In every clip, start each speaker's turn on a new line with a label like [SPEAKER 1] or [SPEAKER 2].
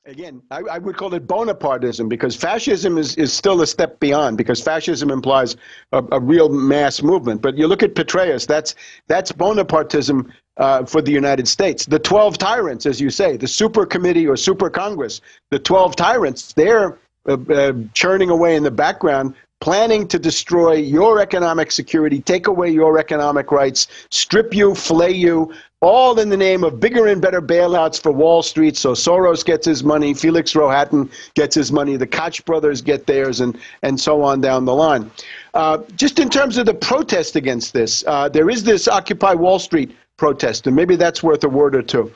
[SPEAKER 1] Again, I would call it Bonapartism, because fascism is still a step beyond, because fascism implies a real mass movement. But you look at Petraeus, that's Bonapartism for the United States. The 12 tyrants, as you say, the super committee or super Congress, the 12 tyrants, they're churning away in the background, planning to destroy your economic security, take away your economic rights, strip you, flay you, all in the name of bigger and better bailouts for Wall Street. So Soros gets his money, Felix Rohatyn gets his money, the Koch brothers get theirs, and so on down the line. Just in terms of the protest against this, there is this Occupy Wall Street protest, and maybe that's worth a word or two.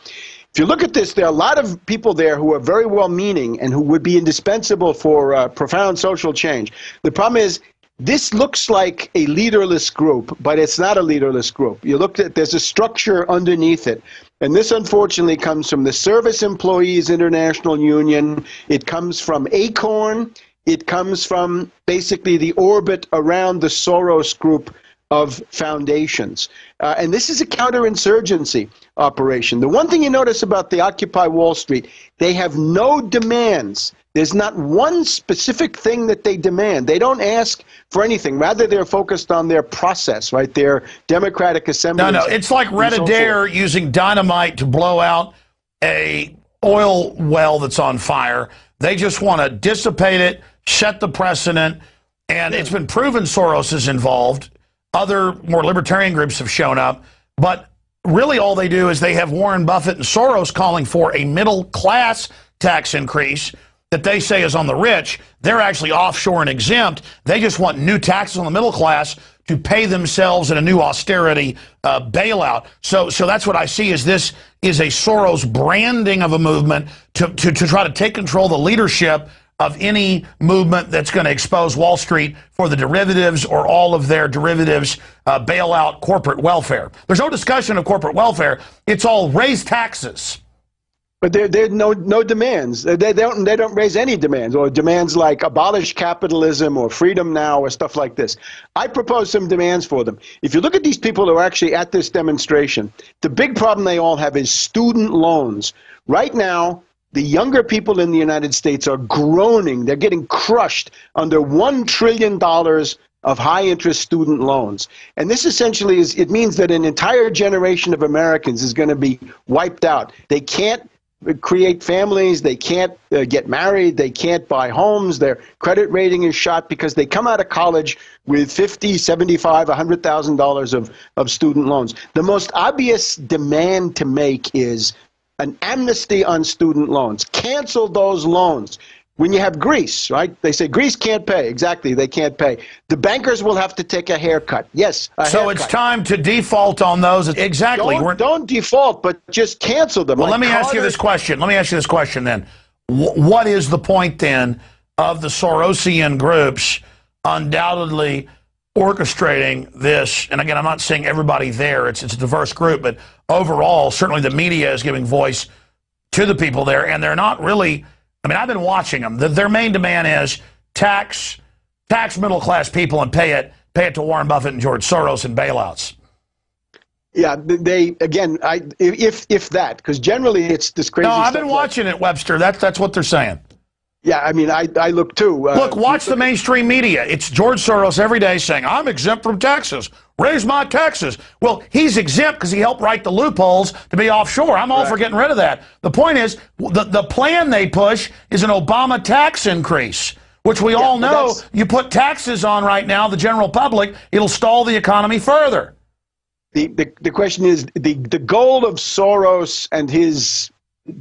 [SPEAKER 1] If you look at this, there are a lot of people there who are very well-meaning and who would be indispensable for profound social change. The problem is, this looks like a leaderless group, but it's not a leaderless group. You look at, there's a structure underneath it. And this, unfortunately, comes from the Service Employees International Union. It comes from ACORN. It comes from basically the orbit around the Soros group of foundations. And this is a counterinsurgency operation. The one thing you notice about the Occupy Wall Street, they have no demands. There's not one specific thing that they demand. They don't ask for anything. Rather, they're focused on their process, right? Their democratic assembly.
[SPEAKER 2] No, it's like Red Adair using dynamite to blow out a oil well that's on fire. They just want to dissipate it, set the precedent, and it's been proven Soros is involved. Other more libertarian groups have shown up, but really all they do is they have Warren Buffett and Soros calling for a middle class tax increase that they say is on the rich. They're actually offshore and exempt. They just want new taxes on the middle class to pay themselves in a new austerity bailout. So that's what I see, is this is a Soros branding of a movement to try to take control of the leadership of any movement that's going to expose Wall Street for the derivatives or all of their derivatives, bailout corporate welfare. There's no discussion of corporate welfare. It's all raise taxes.
[SPEAKER 1] But there are no demands. They don't raise any demands, or demands like abolish capitalism or freedom now or stuff like this. I propose some demands for them. If you look at these people who are actually at this demonstration, the big problem they all have is student loans. Right now, the younger people in the United States are groaning. They're getting crushed under $1 trillion of high-interest student loans. And this essentially it means that an entire generation of Americans is going to be wiped out. They can't create families, they can't get married, they can't buy homes, their credit rating is shot because they come out of college with $50,000, $75,000, $100,000 of student loans. The most obvious demand to make is an amnesty on student loans. Cancel those loans. When you have Greece, right? They say Greece can't pay. Exactly, they can't pay. The bankers will have to take a haircut. Yes, a haircut.
[SPEAKER 2] So it's time to default on those. Exactly.
[SPEAKER 1] Don't default, but just cancel them.
[SPEAKER 2] Well, let me ask you this question. Let me ask you this question then. What is the point then of the Sorosian groups undoubtedly orchestrating this? And again, I'm not saying everybody there. It's a diverse group, but overall, certainly the media is giving voice to the people there, and they're not really. I mean, I've been watching them. Their main demand is tax middle-class people and pay it to Warren Buffett and George Soros and bailouts.
[SPEAKER 1] Yeah, they again, if that, because generally it's this crazy.
[SPEAKER 2] No, I've
[SPEAKER 1] stuff
[SPEAKER 2] been watching it, Webster. That's what they're saying.
[SPEAKER 1] Yeah, I mean, I look too.
[SPEAKER 2] Look, watch the mainstream media. It's George Soros every day saying, I'm exempt from taxes. Raise my taxes. Well, he's exempt because he helped write the loopholes to be offshore. I'm all for getting rid of that. The point is, the plan they push is an Obama tax increase, which we all know you put taxes on right now, the general public, it'll stall the economy further.
[SPEAKER 1] The question is, the goal of Soros and his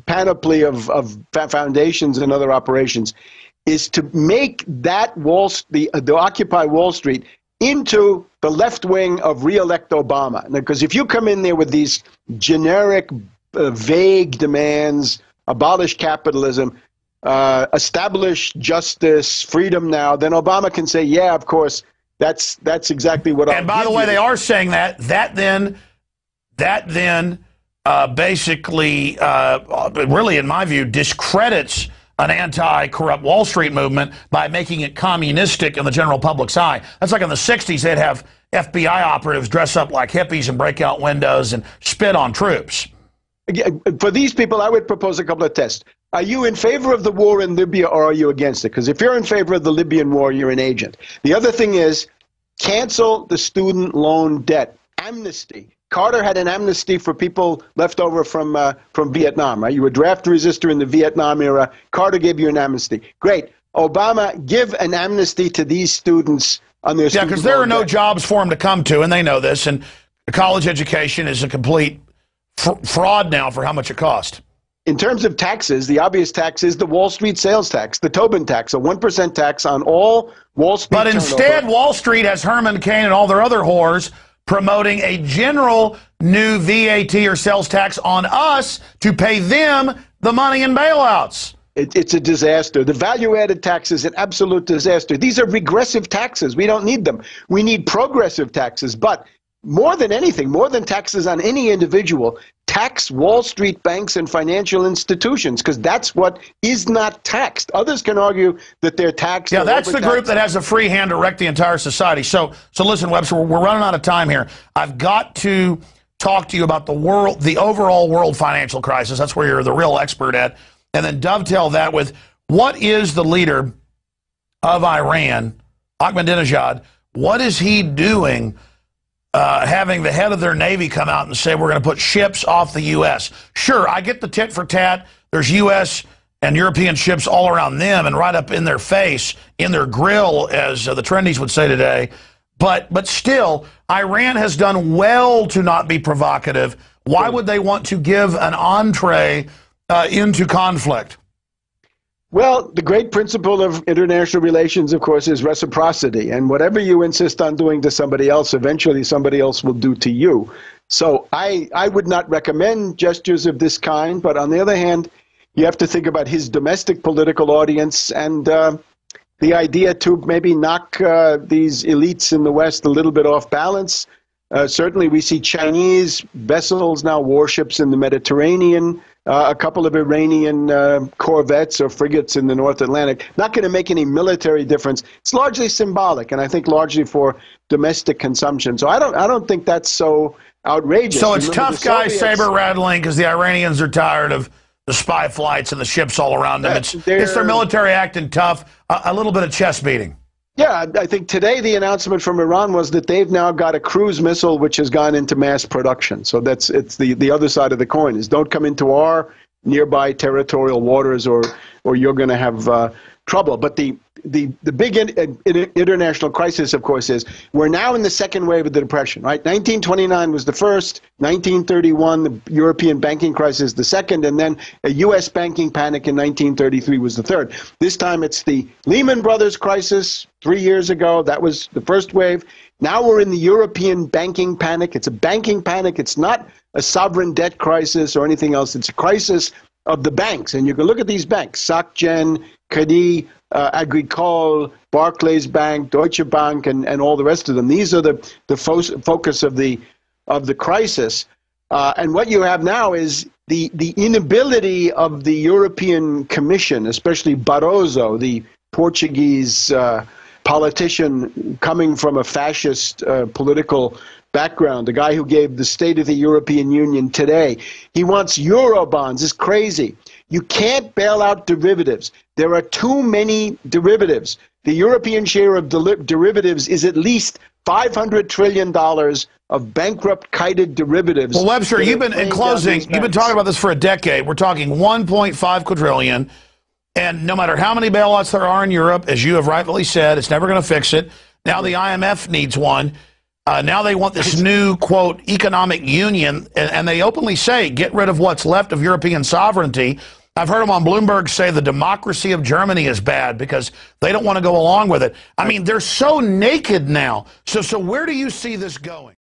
[SPEAKER 1] panoply of foundations and other operations is to make that the Occupy Wall Street into the left wing of re-elect Obama. Because if you come in there with these generic, vague demands, abolish capitalism, establish justice, freedom now, then Obama can say, yeah, of course, that's exactly what.
[SPEAKER 2] And by the way, they are saying that then basically, really, in my view, discredits an anti-corrupt Wall Street movement by making it communistic in the general public's eye. That's like in the 60s, they'd have FBI operatives dress up like hippies and break out windows and spit on troops.
[SPEAKER 1] For these people, I would propose a couple of tests. Are you in favor of the war in Libya or are you against it? Because if you're in favor of the Libyan war, you're an agent. The other thing is cancel the student loan debt. Amnesty. Carter had an amnesty for people left over from Vietnam, right? You were a draft resistor in the Vietnam era. Carter gave you an amnesty. Great. Obama, give an amnesty to these students on their
[SPEAKER 2] Yeah, because there are no jobs for them to come to, and they know this. And college education is a complete fraud now for how much it costs.
[SPEAKER 1] In terms of taxes, the obvious tax is the Wall Street sales tax, the Tobin tax, a 1% tax on all Wall Street
[SPEAKER 2] But instead, Wall Street has Herman Cain and all their other whores promoting a general new VAT or sales tax on us to pay them the money in bailouts.
[SPEAKER 1] It's a disaster. The value-added tax is an absolute disaster. These are regressive taxes. We don't need them. We need progressive taxes. But more than anything, more than taxes on any individual, tax Wall Street banks and financial institutions, because that's what is not taxed. Others can argue that they're taxed.
[SPEAKER 2] Yeah, that's the group that has a free hand to wreck the entire society. So listen, Webster, we're running out of time here. I've got to talk to you about the overall world financial crisis. That's where you're the real expert at. And then dovetail that with what is the leader of Iran, Ahmadinejad, what is he doing having the head of their Navy come out and say we're going to put ships off the U.S.? Sure, I get the tit for tat. There's U.S. and European ships all around them and right up in their face, in their grill, as the trendies would say today. But still, Iran has done well to not be provocative. Why would they want to give an entree into conflict?
[SPEAKER 1] Well, the great principle of international relations, of course, is reciprocity. And whatever you insist on doing to somebody else, eventually somebody else will do to you. So I would not recommend gestures of this kind. But on the other hand, you have to think about his domestic political audience and the idea to maybe knock these elites in the West a little bit off balance. Certainly, we see Chinese vessels now, warships in the Mediterranean, a couple of Iranian corvettes or frigates in the North Atlantic. Not going to make any military difference. It's largely symbolic, and I think largely for domestic consumption. So I don't think that's so outrageous.
[SPEAKER 2] So it's tough guy saber rattling because the Iranians are tired of the spy flights and the ships all around them. It's their military acting tough, a little bit of chest beating.
[SPEAKER 1] Yeah, I think today the announcement from Iran was that they've now got a cruise missile which has gone into mass production. So it's the other side of the coin is don't come into our nearby territorial waters or you're going to have trouble. But the big international crisis, of course, is we're now in the second wave of the Depression, right? 1929 was the first, 1931, the European banking crisis, the second, and then a U.S. banking panic in 1933 was the third. This time it's the Lehman Brothers crisis 3 years ago. That was the first wave. Now we're in the European banking panic. It's a banking panic. It's not a sovereign debt crisis or anything else. It's a crisis of the banks. And you can look at these banks, SocGen, Crédit Agricole, Barclays Bank, Deutsche Bank, and all the rest of them. These are the focus of the crisis. And what you have now is the inability of the European Commission, especially Barroso, the Portuguese politician coming from a fascist political background, the guy who gave the State of the European Union today. He wants Eurobonds. It's crazy. You can't bail out derivatives. There are too many derivatives. The European share of derivatives is at least $500 trillion of bankrupt kited derivatives.
[SPEAKER 2] Well, Webster, you've been talking about this for a decade. We're talking 1.5 quadrillion. And no matter how many bailouts there are in Europe, as you have rightfully said, it's never going to fix it. Now the IMF needs one. Now they want this new, quote, economic union, and they openly say, get rid of what's left of European sovereignty. I've heard them on Bloomberg say the democracy of Germany is bad because they don't want to go along with it. I mean, they're so naked now. So where do you see this going?